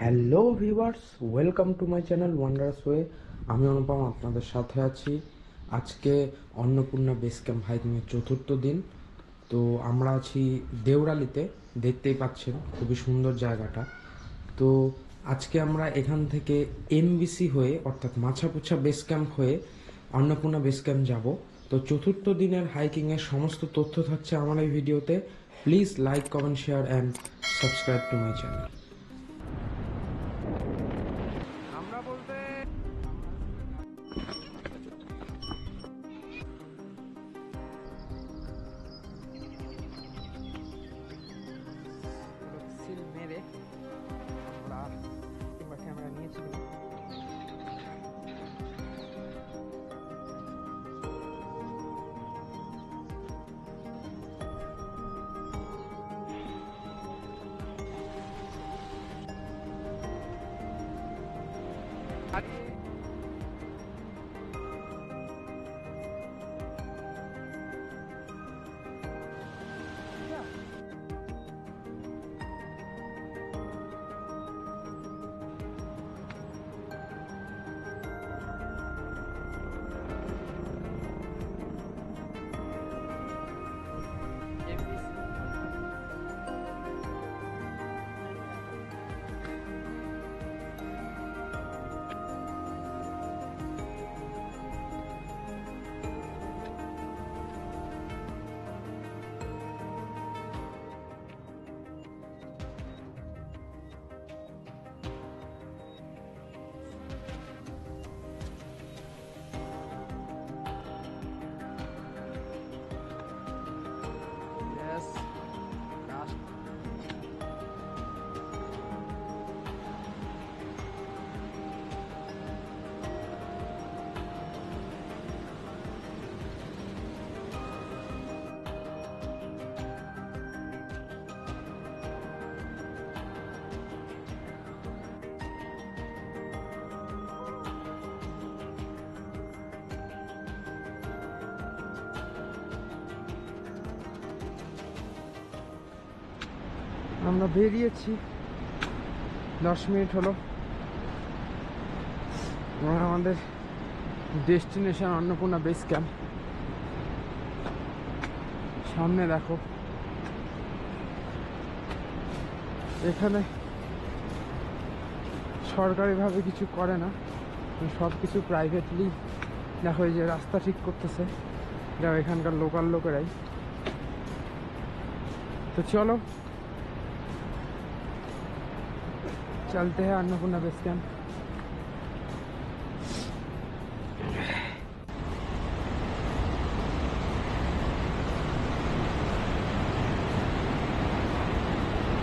Hello viewers, welcome to my channel ওয়ান্ডারস way. আমি অনুপম আপনাদের সাথে আছি। আজকে অন্নপূর্ণা বেস ক্যাম্প হাইকিংয়ের চতুর্থ দিন। তো আমরা আছি দেওরালিতে, দেখতেই পাচ্ছেন খুবই সুন্দর জায়গাটা। তো আজকে আমরা এখান থেকে এমবিসি হয়ে অর্থাৎ মাছাপুছা বেস ক্যাম্প হয়ে অন্নপূর্ণা বেস ক্যাম্প যাব। তো চতুর্থ দিনের হাইকিংয়ের সমস্ত তথ্য থাকছে আমার এই ভিডিওতে। Please like, comment, share and subscribe to my channel. আমরা বলতে সিল মেরে আমরা কিংবা ক্যামেরা নিয়েছিলাম। আমরা বেরিয়েছি, 10 মিনিট হলো। আমাদের ডেস্টিনেশন অন্নপূর্ণা বেস ক্যাম্প। সামনে দেখো, এখানে সরকারিভাবে কিছু করে না, সব কিছু প্রাইভেটলি। দেখো এই যে রাস্তা ঠিক করতেছে, যাও এখানকার লোকাল লোকেরাই। তো চলো चलते हैं अन्नपूर्णा बेस कैंप।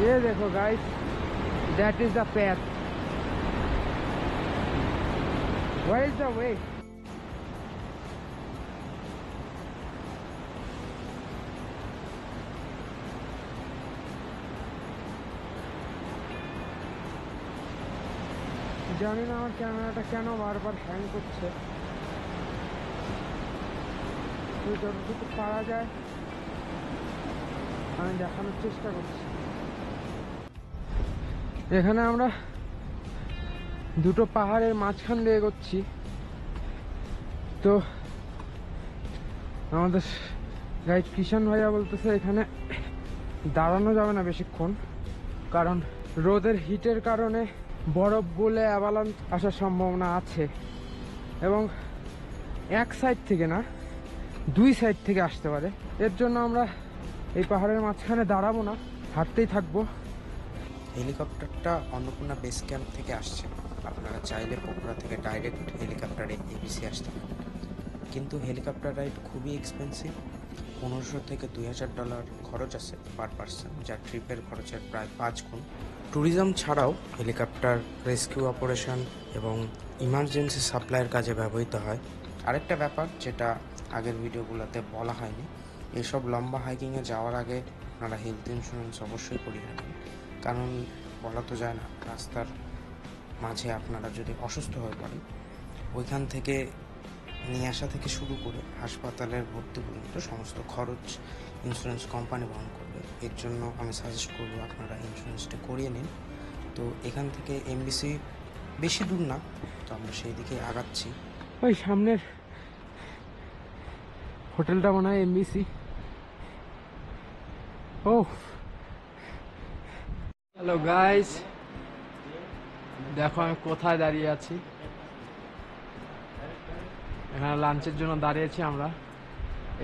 ये देखो guys, that is the path. Where is the way? জানি না আমার ক্যামেরাটা কেন বারবার হ্যাং করছে। তো যতটুকু পারা যায় আমি দেখানোর চেষ্টা করছি। এখানে আমরা দুটো পাহাড়ের মাঝখান দিয়ে এগোচ্ছি। তো আমাদের গাইড কিষান ভাইয়া বলতেছে এখানে দাঁড়ানো যাবে না বেশিক্ষণ, কারণ রোদের হিটের কারণে বরফ গলে অ্যাভালাঞ্চ আসার সম্ভাবনা আছে, এবং এক সাইড থেকে না, দুই সাইড থেকে আসতে পারে। এর জন্য আমরা এই পাহাড়ের মাঝখানে দাঁড়াবো না, হাঁটতেই থাকবো। হেলিকপ্টারটা অন্নপূর্ণা বেস ক্যাম্প থেকে আসছে। আপনারা চাইলে পোখরা থেকে ডাইরেক্ট হেলিকপ্টারে এবিসি আসতে পারেন, কিন্তু হেলিকপ্টার রাইড খুবই এক্সপেন্সিভ। $1500 থেকে $2000 খরচ আছে পার পার্সন, যা ট্রিপের খরচের প্রায় 5 গুণ। ট্যুরিজম ছাড়াও হেলিকপ্টার রেস্কিউ অপারেশন এবং ইমার্জেন্সি সাপ্লাইয়ের কাজে ব্যবহৃত হয়। আরেকটা ব্যাপার যেটা আগের ভিডিওগুলোতে বলা হয়নি, এসব লম্বা হাইকিংয়ে যাওয়ার আগে আপনারা হেলথ ইন্স্যুরেন্স অবশ্যই করিয়ে রাখবেন, কারণ বলা তো যায় না, রাস্তার মাঝে আপনারা যদি অসুস্থ হয়ে পড়েন, ওইখান থেকে নিয়ে আসা থেকে শুরু করে হাসপাতালের ভর্তি পর্যন্ত সমস্ত খরচ ইন্স্যুরেন্স কোম্পানি বহন করবে। এর জন্য আমি সাজেস্ট করবো আপনারা ইন্স্যুরেন্সটা করিয়ে নিন। তো এখান থেকে এমবিসি বেশি দূর না, তো আমরা সেই দিকে আগাচ্ছি। ওই সামনের হোটেলটা মনে হয় এমবিসি। ও হ্যালো গাইস, দেখো আমি কোথায় দাঁড়িয়ে আছি। এখানে লাঞ্চের জন্য দাঁড়িয়েছি আমরা।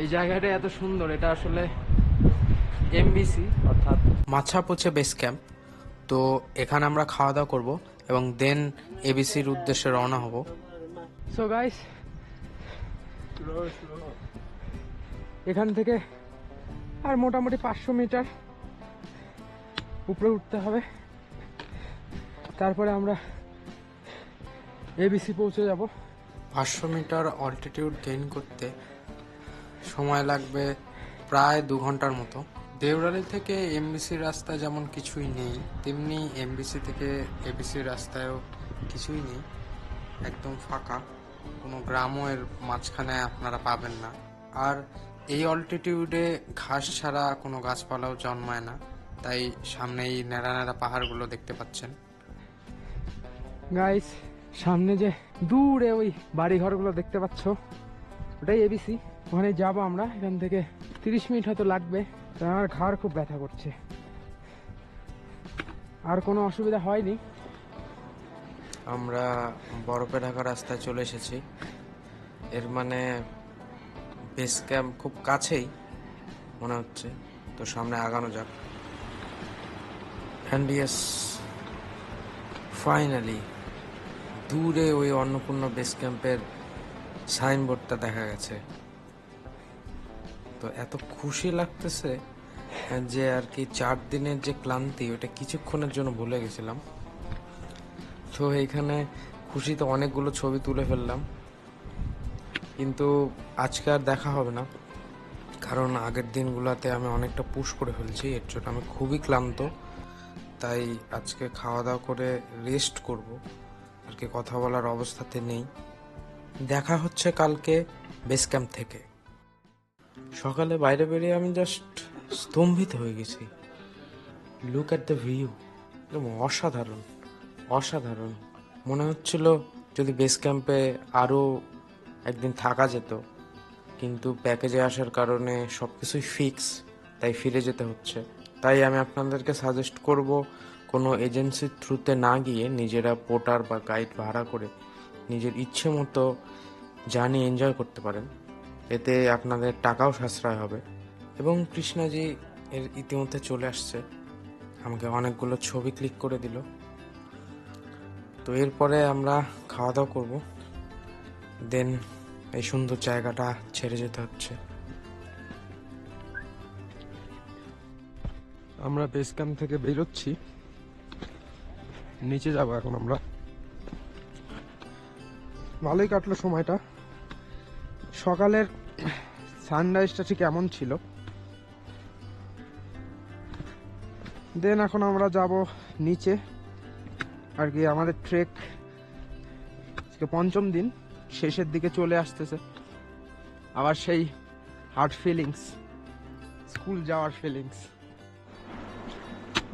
এই জায়গাটা এত সুন্দর, এটা আসলে এমবিসি অর্থাৎ মাছাপোচে বেস ক্যাম্প। তো এখানে আমরা খাওয়া দাওয়া করব এবং দেন এবিসির উদ্দেশ্যে রওনা হব। সো গাইস, এখান থেকে আর মোটামুটি 500 মিটার উপরে উঠতে হবে, তারপরে আমরা এবিসি পৌঁছে যাব। 500 মিটার অল্টিটিউড গেইন করতে সময় লাগবে প্রায় 2 ঘন্টার মতো। দেওরালি থেকে এমবিসির রাস্তা যেমন কিছুই নেই, তেমনি এমবিসি থেকে এবিসির রাস্তায়ও কিছুই নেই, একদম ফাঁকা। কোনো গ্রামও এর মাঝখানে আপনারা পাবেন না। আর এই অল্টিটিউডে ঘাস ছাড়া কোনো গাছপালাও জন্মায় না, তাই সামনে এই ন্যাড়া ন্যাড়া পাহাড়গুলো দেখতে পাচ্ছেন। গাইস, সামনে যে দূরে ওই বাড়ি ঘরগুলো দেখতে পাচ্ছ, ওটাই এবিসি। ওখানে যাবো আমরা। এখান থেকে 30 মিনিট হয়তো লাগবে। তাই আমার ঘাড় খুব ব্যথা করছে। আর কোনো অসুবিধা হয়নি। আমরা বরফে ঢাকা রাস্তায় চলে এসেছি। এর মানে বেস ক্যাম্প খুব কাছেই মনে হচ্ছে, তো সামনে আগানো যাক। অ্যান্ড ইয়েস, ফাইনালি দূরে ওই অন্নপূর্ণা বেস ক্যাম্পের সাইনবোর্ডটা দেখা গেছে। তো এত খুশি লাগতেছে যে আর কি 4 দিনের যে ক্লান্তি ওটা কিছুক্ষণের জন্য ভুলে গেছিলাম। তো এইখানে খুশিতে অনেকগুলো ছবি তুলে ফেললাম, কিন্তু আজকে আর দেখা হবে না, কারণ আগের দিনগুলোতে আমি অনেকটা পুশ করে ফেলছি। এর জন্য আমি খুবই ক্লান্ত, তাই আজকে খাওয়া দাওয়া করে রেস্ট করব, আর কি কথা বলার অবস্থাতে নেই। দেখা হচ্ছে কালকে বেস ক্যাম্প থেকে। সকালে বাইরে বেরিয়ে আমি জাস্ট স্তম্ভিত হয়ে গেছি। লুক অ্যাট দ্য ভিউ, একদম অসাধারণ অসাধারণ। মনে হচ্ছিল যদি বেস ক্যাম্পে আরও একদিন থাকা যেত, কিন্তু প্যাকেজে আসার কারণে সব কিছুই ফিক্স, তাই ফিরে যেতে হচ্ছে। তাই আমি আপনাদেরকে সাজেস্ট করব কোনো এজেন্সির থ্রুতে না গিয়ে নিজেরা পোর্টার বা গাইড ভাড়া করে নিজের ইচ্ছে মতো জার্নি এনজয় করতে পারেন। এতে আপনাদের টাকাও সাশ্রয় হবে। এবং কৃষ্ণাজি এর ইতিমধ্যে চলে আসছে, আমাকে অনেকগুলো ছবি ক্লিক করে দিল। তো এরপরে আমরা খাওয়া দাওয়া করবো, দেন এই সুন্দর জায়গাটা ছেড়ে যেতে হচ্ছে। আমরা বেস ক্যাম্প থেকে বেরোচ্ছি, নিচে যাব এখন আমরা। ভালোই কাটলো সময়টা। সকালের সানরাইজটা ঠিক এমন ছিল। দেন এখন আমরা যাব নিচে। আর কি আমাদের ট্রেক আজকে 5ম দিন, শেষের দিকে চলে আসতেছে। আবার সেই হার্ড ফিলিংস, স্কুল যাওয়ার ফিলিংস।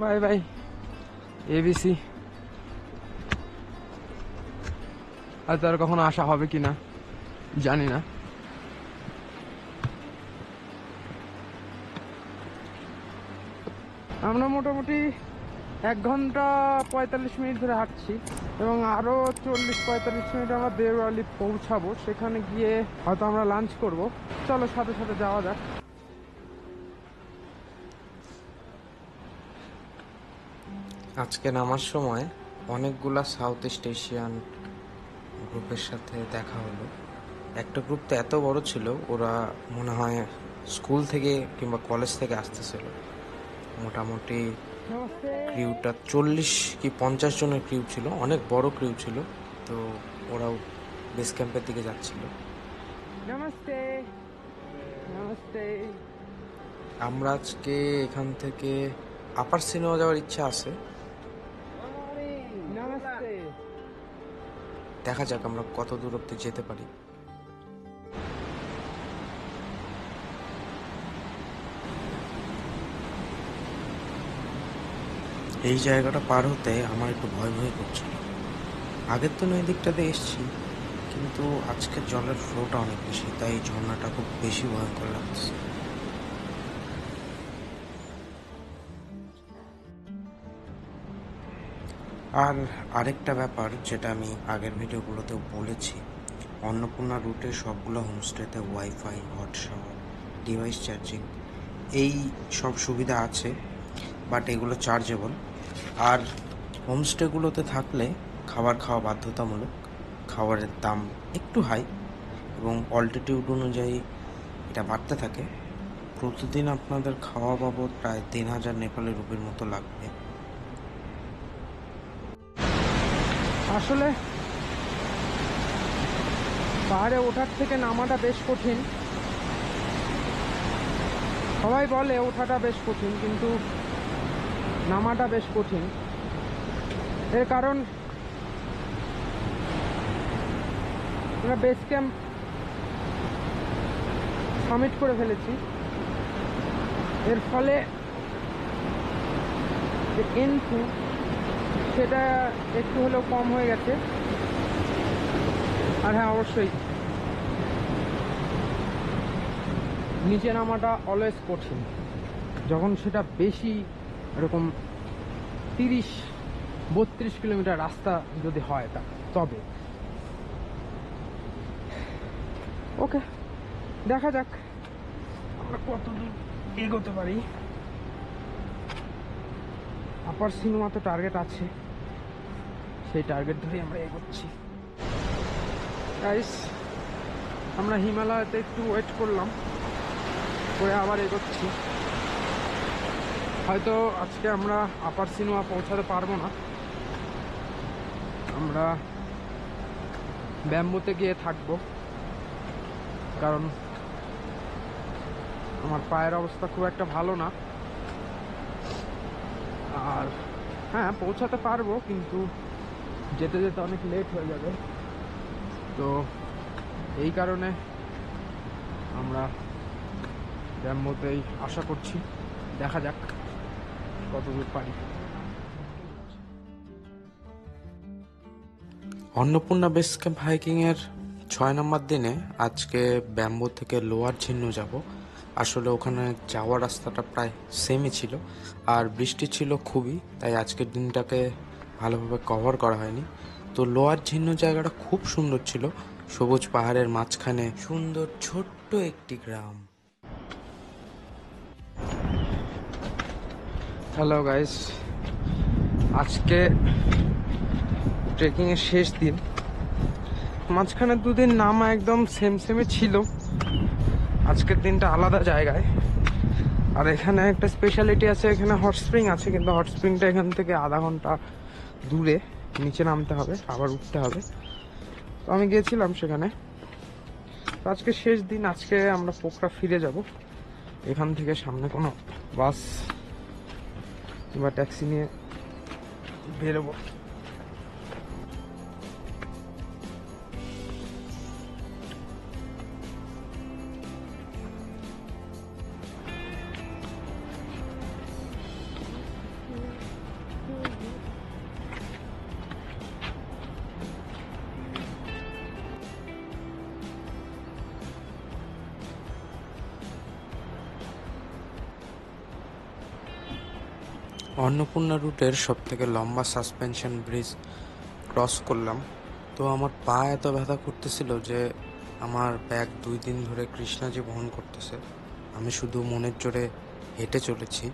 Bye bye ABC. আর তার কখনো আসা হবে কিনা জানি না। আমরা মোটামুটি 1 ঘন্টা 45 মিনিট ধরে হাঁটছি এবং আরো 40-45 মিনিট আমরা দেওরালি পৌঁছাবো। সেখানে গিয়ে হয়তো আমরা লাঞ্চ করব। চলো সাথে সাথে যাওয়া যাক। আজকে নামার সময় অনেকগুলা সাউথ ইস্ট এশিয়ান গ্রুপের সাথে দেখা হলো। একটা গ্রুপ তো এত বড় ছিল, ওরা মনে হয় স্কুল থেকে কিংবা কলেজ থেকে আসতেছিল। মোটামুটি ক্রিউটা 40 কি 50 জনের ক্রিউ ছিল, অনেক বড় ক্রিউ ছিল। তো ওরাও বেস ক্যাম্পের দিকে যাচ্ছিল। নমস্তে নমস্তে। আমরা আজকে এখান থেকে আপার সিনেমা যাওয়ার ইচ্ছা আছে। নমস্তে। দেখা যাক আমরা কত দূর অব্দি যেতে পারি। এই জায়গাটা পার হতে আমার একটু ভয় ভয় করছিল। আগের দিন ওই দিকটাতে এসেছি, কিন্তু আজকের জলের ফ্লোটা অনেক বেশি, তাই এই ঝর্ণাটা খুব বেশি ভয়ঙ্কর লাগছে। আর আরেকটা ব্যাপার যেটা আমি আগের ভিডিওগুলোতেও বলেছি, অন্নপূর্ণা রুটে সবগুলো হোমস্টেতে wifi, hot shower, device charging এই সব সুবিধা আছে, বাট এগুলো চার্জেবল। আর হোমস্টেগুলোতে থাকলে খাবার খাওয়া বাধ্যতামূলক। খাবারের দাম একটু হাই এবং অল্টিটিউড অনুযায়ী এটা বাড়তে থাকে। প্রতিদিন আপনাদের খাওয়া বাবদ প্রায় 3000 নেপালি রুপির মতো লাগবে। আসলে পাহাড়ে ওঠার থেকে নামাটা বেশ কঠিন। সবাই বলে ওঠাটা বেশ কঠিন, কিন্তু নামাটা বেশ কঠিন। এর কারণ আমরা বেস ক্যাম্প সামিট করে ফেলেছি, এর ফলে যে এন্ট্রি সেটা একটু হলেও কম হয়ে গেছে। আর হ্যাঁ, অবশ্যই নিচে নামাটা অলওয়েজ কঠিন, যখন সেটা বেশি এরকম 30-32 কিলোমিটার রাস্তা যদি হয় তবে। ওকে, দেখা যাক আমরা কত দূর এগোতে পারি। আপার সিনেমা তো টার্গেট আছে, সেই টার্গেট ধরেই আমরা এগোচ্ছি। গাইস, আমরা হিমালয়তে একটু ওয়েট করলাম, করে আবার এগোচ্ছি। হয়তো আজকে আমরা আপার সিনেমা পৌঁছাতে পারবো না, আমরা ব্যাম্বুতে গিয়ে থাকবো, কারণ আমার পায়ের অবস্থা খুব একটা ভালো না। আর হ্যাঁ, পৌঁছাতে পারবো, কিন্তু যেতে যেতে অনেক লেট হয়ে যাবে। তো এই কারণে আমরা ব্যাম্বুতেই আশা করছি, দেখা যাক কত দূর পারি। অন্নপূর্ণা বেস ক্যাম্প হাইকিংয়ের 6 নম্বর দিনে আজকে ব্যাম্বু থেকে লোয়ার ঝিন্নু যাব। আসলে ওখানে যাওয়ার রাস্তাটা প্রায় সেমই ছিল, আর বৃষ্টি ছিল খুবই, তাই আজকের দিনটাকে ভালোভাবে কভার করা হয়নি। তো লোয়ার ঝিন্নু জায়গাটা খুব সুন্দর ছিল, সবুজ পাহাড়ের মাঝখানে সুন্দর ছোট্ট একটি গ্রাম। হ্যালো গাইস, আজকে ট্রেকিং এর শেষ দিন। মাঝখানে দুদিন নামা একদম সেমে ছিল, আজকের দিনটা আলাদা জায়গায়। আর এখানে একটা স্পেশালিটি আছে, এখানে হট স্প্রিং আছে, কিন্তু হট স্প্রিংটা এখান থেকে আধা ঘন্টা দূরে, নিচে নামতে হবে, আবার উঠতে হবে। তো আমি গিয়েছিলাম সেখানে। তো আজকে শেষ দিন, আজকে আমরা পোখরা ফিরে যাব। এখান থেকে সামনে কোনো বাস কিংবা ট্যাক্সি নিয়ে বেরোবো। অন্নপূর্ণা রুটের সব থেকে লম্বা সাসপেনশন ব্রিজ ক্রস করলাম। তো আমার পা এত ব্যথা করতেছিল যে আমার ব্যাগ 2 দিন ধরে কৃষ্ণাজি বহন করতেছে। আমি শুধু মনের জোরে হেঁটে চলেছি।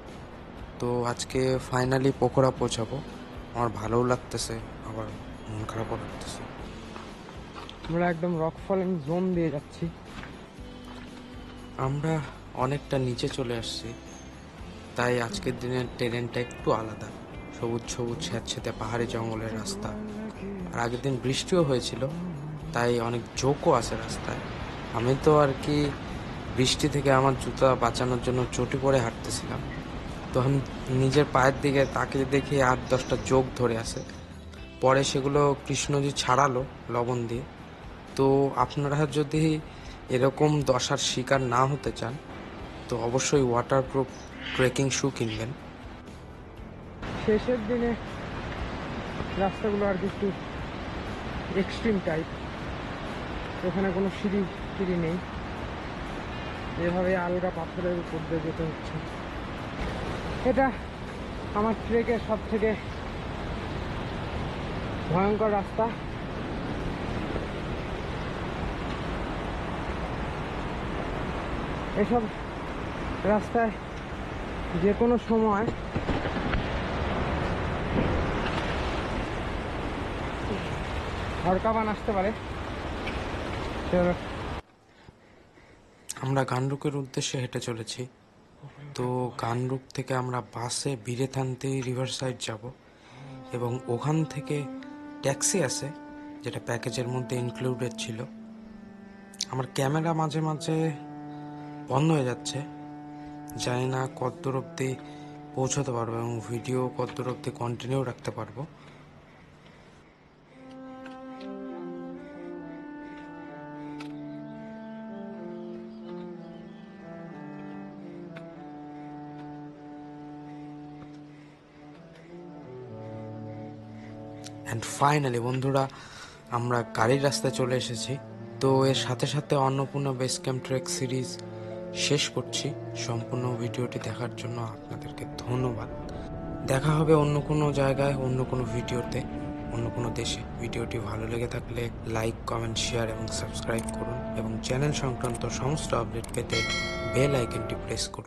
তো আজকে ফাইনালি পোখরা পৌঁছাবো। আমার ভালোও লাগতেছে, আবার মন খারাপও লাগতেছে। আমরা একদম রক ফলিং জোন দিয়ে যাচ্ছি। আমরা অনেকটা নিচে চলে আসছি, তাই আজকের দিনের ট্রেনটা একটু আলাদা। সবুজ সবুজ স্যাঁতস্যাঁতে পাহাড়ি জঙ্গলের রাস্তা। আর আগের দিন বৃষ্টিও হয়েছিল, তাই অনেক ঝোঁকও আছে রাস্তায়। আমি তো আর কি বৃষ্টি থেকে আমার জুতা বাঁচানোর জন্য চটি পরে হাঁটতেছিলাম। তো আমি নিজের পায়ের দিকে তাকিয়ে দেখি 8-10টা জোক ধরে আছে। পরে সেগুলো কৃষ্ণজি ছাড়ালো লবণ দিয়ে। তো আপনারা যদি এরকম দশার শিকার না হতে চান, তো অবশ্যই ওয়াটারপ্রুফ ট্রেকিং শু কিনবেন। শেষের দিনে রাস্তাগুলো আর কি একটু এক্সট্রিম টাইপ, এখানে কোনো সিঁড়ি নেই, এভাবে আলগা পাথরের উপর দিয়ে যেতে হচ্ছে। এটা আমার ট্রেকের সব থেকে ভয়ঙ্কর রাস্তা। এসব রাস্তায় যে কোনো সময় হরকাবান আসতে পারে। আমরা গানরুকের উদ্দেশ্যে হেঁটে চলেছি। তো গানরুক থেকে আমরা বাসে বিরেথান্তি রিভার সাইড যাব, এবং ওখান থেকে ট্যাক্সি আছে যেটা প্যাকেজের মধ্যে ইনক্লুডেড ছিল। আমার ক্যামেরা মাঝে মাঝে বন্ধ হয়ে যাচ্ছে, জানি না কতদূর অবধি পৌঁছতে পারবো এবং ভিডিও কতদূর অবধি কন্টিনিউ রাখতে পারবো। অ্যান্ড ফাইনালি বন্ধুরা, আমরা গাড়ির রাস্তায় চলে এসেছি। তো এর সাথে সাথে Annapurna base camp trek series শেষ করছি। সম্পূর্ণ ভিডিওটি দেখার জন্য আপনাদেরকে ধন্যবাদ। দেখা হবে অন্য কোনো জায়গায়, অন্য কোনো ভিডিওতে, অন্য কোনো দেশে। ভিডিওটি ভালো লেগে থাকলে লাইক, কমেন্ট, শেয়ার এবং সাবস্ক্রাইব করুন, এবং চ্যানেল সংক্রান্ত সমস্ত আপডেট পেতে বেল আইকনটি প্রেস করুন।